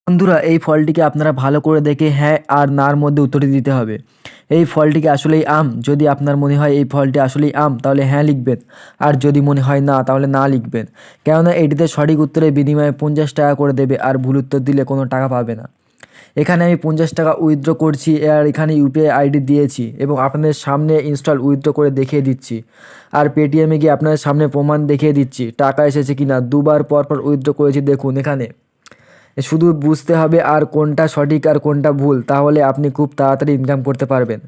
বন্ধুরা, এই ফলটিকে আপনারা ভালো করে দেখে হ্যাঁ আর নার মধ্যে উত্তরটি দিতে হবে। এই ফলটি কি আসলেই আম? যদি আপনার মনে হয় এই ফলটি আসলেই আম তাহলে হ্যাঁ লিখবেন, আর যদি মনে হয় না তাহলে না লিখবেন। কেননা এটিতে সঠিক উত্তরের বিনিময়ে 50 টাকা করে দেবে, আর ভুল উত্তর দিলে কোনো টাকা পাবে না। এখানে আমি 50 টাকা উইথড্র করছি, আর এখানে ইউপিআই আইডি দিয়েছি এবং আপনাদের সামনে ইনস্টল উইথড্র করে দেখিয়ে দিচ্ছি। আর পেটিএমে গিয়ে আপনাদের সামনে প্রমাণ দেখিয়ে দিচ্ছি টাকা এসেছে কিনা। দুবার পর পর উইথড্র করেছি, দেখুন এখানে। শুধু বুঝতে হবে আর কোনটা সঠিক আর কোনটা ভুল, তাহলে আপনি খুব তাড়াতাড়ি ইনকাম করতে পারবেন।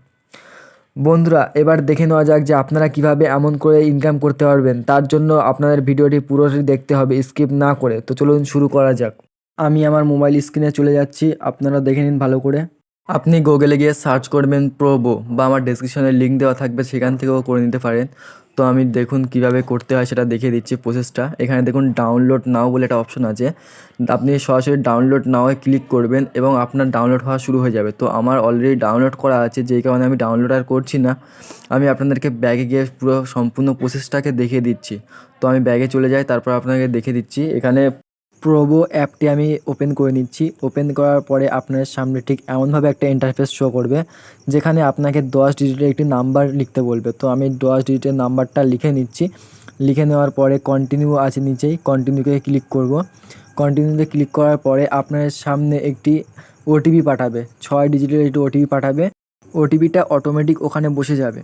বন্ধুরা, এবার দেখে নেওয়া যাক যে আপনারা কিভাবে এমন করে ইনকাম করতে পারবেন। তার জন্য আপনাদের ভিডিওটি পুরোটি দেখতে হবে, স্কিপ না করে। তো চলুন শুরু করা যাক। আমি আমার মোবাইল স্ক্রিনে চলে যাচ্ছি, আপনারা দেখে নিন ভালো করে। আপনি গুগলে গিয়ে সার্চ করবেন প্রোবো, বা আমার ডেসক্রিপশনে লিঙ্ক দেওয়া থাকবে, সেখান থেকেও করে নিতে পারেন। তো আমি দেখুন কিভাবে করতে হয় সেটা দেখিয়ে দিচ্ছি প্রসেসটা। এখানে দেখুন ডাউনলোড নাও বলে একটা অপশন আছে, আপনি সরাসরি ডাউনলোড নাওয়ে ক্লিক করবেন এবং আপনার ডাউনলোড হওয়া শুরু হয়ে যাবে। তো আমার অলরেডি ডাউনলোড করা আছে, যেই কারণে আমি ডাউনলোড আর করছি না। আমি আপনাদেরকে ব্যাগে গিয়ে পুরো সম্পূর্ণ প্রসেসটাকে দেখিয়ে দিচ্ছি। তো আমি ব্যাগে চলে যাই, তারপর আপনাকে দেখিয়ে দিচ্ছি। এখানে প্রোবো অ্যাপটি আমি ওপেন করে নিচ্ছি। ওপেন করার পরে আপনার সামনে ঠিক এমনভাবে একটা ইন্টারফেস শো করবে, যেখানে আপনাকে 10 ডিজিটের একটি নাম্বার লিখতে বলবে। তো আমি 10 ডিজিটের নাম্বারটা লিখে নিচ্ছি। লিখে নেওয়ার পরে কন্টিনিউ আছে নিচেই, কন্টিনিউতে ক্লিক করব। কন্টিনিউতে ক্লিক করার পরে আপনার সামনে একটি ওটিপি পাঠাবে, 6 ডিজিটের একটি ওটিপি পাঠাবে। ওটিপিটা অটোমেটিক ওখানে বসে যাবে।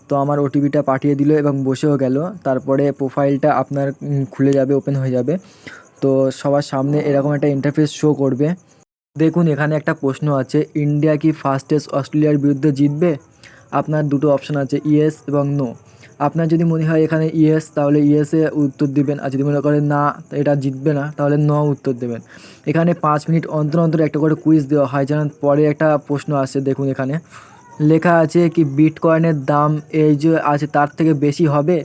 তো আমার ওটিপিটা পাঠিয়ে দিল এবং বসেও গেল। তারপরে প্রোফাইলটা আপনার খুলে যাবে, ওপেন হয়ে যাবে। তো সবার সামনে এরকম একটা ইন্টারফেস শো করবে। দেখুন এখানে একটা প্রশ্ন আছে, ইন্ডিয়া কি ফার্স্ট টেস্ট অস্ট্রেলিয়ার বিরুদ্ধে জিতবে? আপনার দুটো অপশান আছে, ইয়েস এবং নো। আপনার যদি মনে হয় এখানে ইয়েস, তাহলে ইয়েসে উত্তর দিবেন। আর যদি মনে করেন না এটা জিতবে না, তাহলে নো উত্তর দেবেন। এখানে 5 মিনিট অন্তর অন্তর একটা করে কুইজ দেওয়া হয়। যেমন পরে একটা প্রশ্ন আসছে, দেখুন এখানে লেখা আছে কি বিটকয়েনের দাম এই যে আছে তার থেকে বেশি হবে?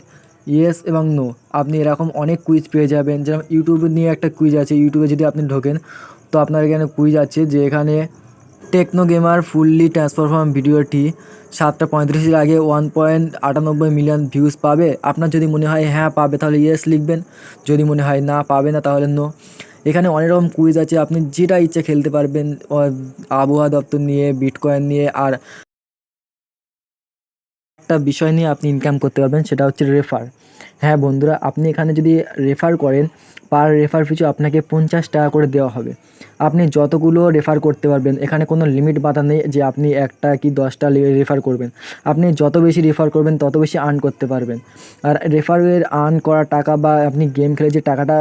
ইয়েস এবং নো। আপনি এরকম অনেক কুইজ পেয়ে যাবেন। যেমন ইউটিউবে নিয়ে একটা কুইজ আছে, ইউটিউবে যদি আপনি ঢোকেন তো আপনার এখানে কুইজ আছে, যে এখানে টেকনো গেমার ফুললি ট্রান্সফরমার ভিডিওটি 7:35 আগে 1.98 মিলিয়ন ভিউজ পাবে। আপনার যদি মনে হয় হ্যাঁ পাবে, তাহলে ইয়েস লিখবেন। যদি মনে হয় না পাবে না, তাহলে নো। এখানে অনেক রকম কুইজ আছে, আপনি যেটা ইচ্ছে খেলতে পারবেন। আবহাওয়া দপ্তর নিয়ে, বিটকয়েন নিয়ে, আর একটা বিষয় নিয়ে আপনি ইনকাম করতে পারবেন, সেটা হচ্ছে রেফার। হ্যাঁ বন্ধুরা, আপনি এখানে যদি রেফার করেন, পার রেফার পিছু আপনাকে 50 টাকা করে দেওয়া হবে। আপনি যতগুলো রেফার করতে পারবেন, এখানে কোনো লিমিট বাঁধা নেই যে আপনি একটা কি 10টা রেফার করবেন। আপনি যত বেশি রেফার করবেন তত বেশি আর্ন করতে পারবেন। আর রেফারের আর্ন করা টাকা, বা আপনি গেম খেলে যে টাকাটা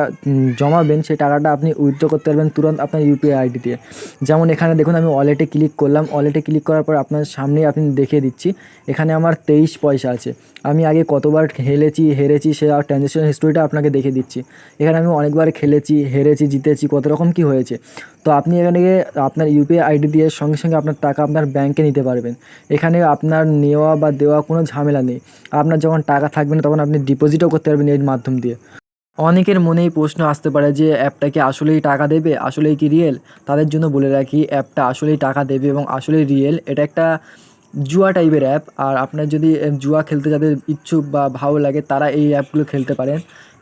জমাবেন, সেই টাকাটা আপনি উইথড্র করতে পারবেন তুরন্ত আপনার ইউপিআই আইডি দিয়ে। যেমন এখানে দেখুন আমি ওয়ালেটে ক্লিক করলাম। ওয়ালেটে ক্লিক করার পর আপনার সামনেই আপনি দেখিয়ে দিচ্ছি, এখানে আমার 23 পয়সা আছে। আমি আগে কতবার খেলেছি, হেরেছি, সে ট্রানজ্যাকশন হিস্ট্রিটা আপনাকে দেখিয়ে দিচ্ছি। এখানে আমি অনেকবার খেলেছি, হেরেছি, জিতেছি, কত রকম কী হয়েছে। তো আপনি এখানে গিয়ে আপনার ইউপিআই আইডি দিয়ে সঙ্গে সঙ্গে আপনার টাকা আপনার ব্যাংকে নিতে পারবেন। এখানে আপনার নেওয়া বা দেওয়া কোনো ঝামেলা নেই। আপনার যখন টাকা থাকবে না, তখন আপনি ডিপোজিটও করতে পারবেন এর মাধ্যম দিয়ে। অনেকের মনেই প্রশ্ন আসতে পারে যে অ্যাপটা কি আসলেই টাকা দেবে, আসলেই কি রিয়েল? তাদের জন্য বলে রাখি, অ্যাপটা আসলেই টাকা দেবে এবং আসলেই রিয়েল। এটা একটা জুয়া টাইপের অ্যাপ। আর আপনার যদি জুয়া খেলতে যাদের ইচ্ছুক বা ভালো লাগে, তারা এই অ্যাপগুলো খেলতে পারেন।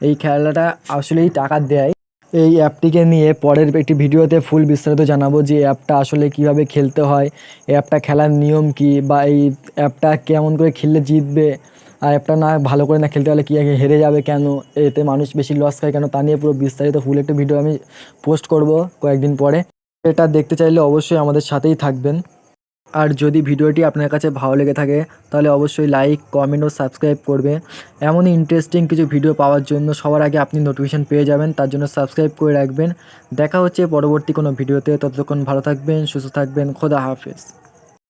এই খেলাটা আসলেই টাকা দেয়। এই অ্যাপটিকে নিয়ে পরের একটি ভিডিওতে ফুল বিস্তারিত জানাবো, যে অ্যাপটা আসলে কিভাবে খেলতে হয়, এই অ্যাপটা খেলার নিয়ম কী, বা এই অ্যাপটা কেমন করে খেললে জিতবে, আর অ্যাপটা না ভালো করে না খেলতে হলে কী হেরে যাবে কেন, এতে মানুষ বেশি লস খায় কেন, তা নিয়ে পুরো বিস্তারিত ফুল একটা ভিডিও আমি পোস্ট করব কয়েকদিন পরে। এটা দেখতে চাইলে অবশ্যই আমাদের সাথেই থাকবেন। আর যদি ভিডিওটি আপনার কাছে ভালো লেগে থাকে, তাহলে অবশ্যই লাইক, কমেন্ট ও সাবস্ক্রাইব করবে। এমনই ইন্টারেস্টিং কিছু ভিডিও পাওয়ার জন্য সবার আগে আপনি নোটিফিকেশান পেয়ে যাবেন, তার জন্য সাবস্ক্রাইব করে রাখবেন। দেখা হচ্ছে পরবর্তী কোনো ভিডিওতে। ততক্ষণ ভালো থাকবেন, সুস্থ থাকবেন। খোদা হাফেজ।